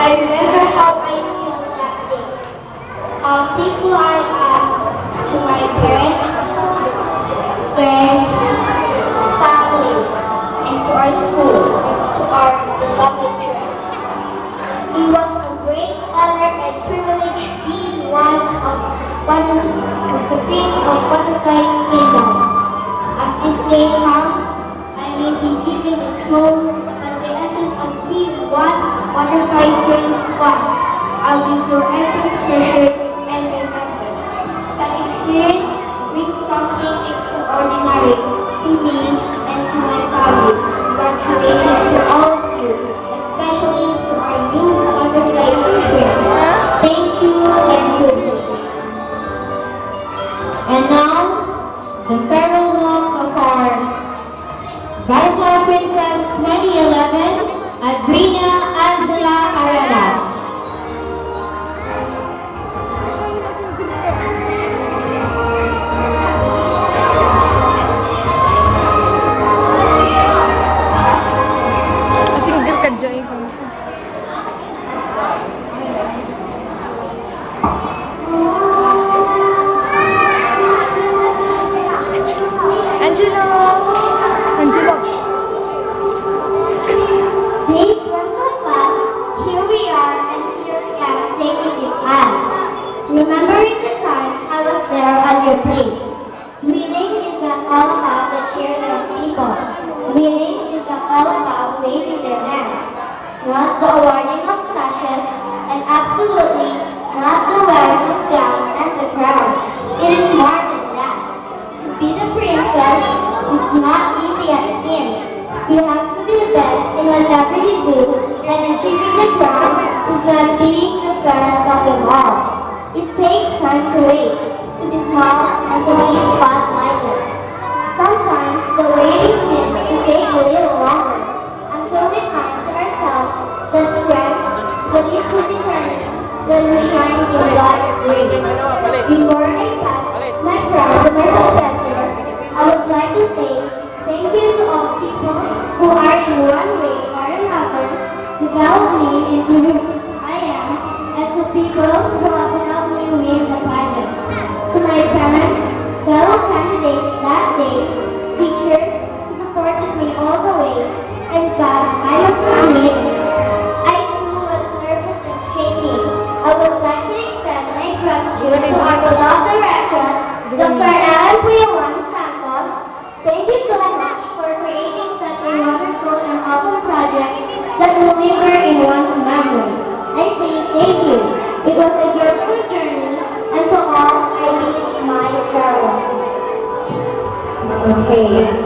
I remember how I feel that day. How thankful I am to my parents, friends, family, and to our school, to our beloved church. It was a great honor and privilege being one of the Prince of Butterfly Kingdom. As this day comes, I may be given a throne, but the essence of being one Butterfly Prince once, I'll be forever treasured and remembered. That experience brings something extraordinary to me and to my family. Congratulations to all of you, especially to our new Butterfly Prince. Thank you and good day. And now, the farewell walk of our Butterfly Princess 2011, Adrina Angela Arenas. Single ka dyan ko. Angelo! Angelo! Please welcome class. Here we are and here we are taking the class. Remembering the time I was there on your place. Reading is not all about the cheers of people. Reading is not all about waving their hands. Not the awarding of sessions and absolutely not the wearing of gowns and the crown. It is more than that. To be the princess is not easy as it seems. You have to be the best in whatever you do, and achieving the crown is not being the fairest of them all. It takes time to wait, to be small, and to be spotlighted. Sometimes the waiting seems to take a little longer, until we find to ourselves the strength that is to determine when we shine in God's grace. Before I pass my crown to my successor, I would like to say thank you to all people who are in one way or another developed me into who I am, and to people who have helped me win the pageant. To my parents, fellow candidates that day, teachers who supported me all the way, and God, I was amazed. I too was nervous and shaking. I would like to extend my gratitude to our beloved director, Dr. Alan Puyawan Santos. Thank you so much for creating such a wonderful and awesome project that will linger in one's memory. I say thank you. It was a joyful journey, and to all I bid my farewell. Okay.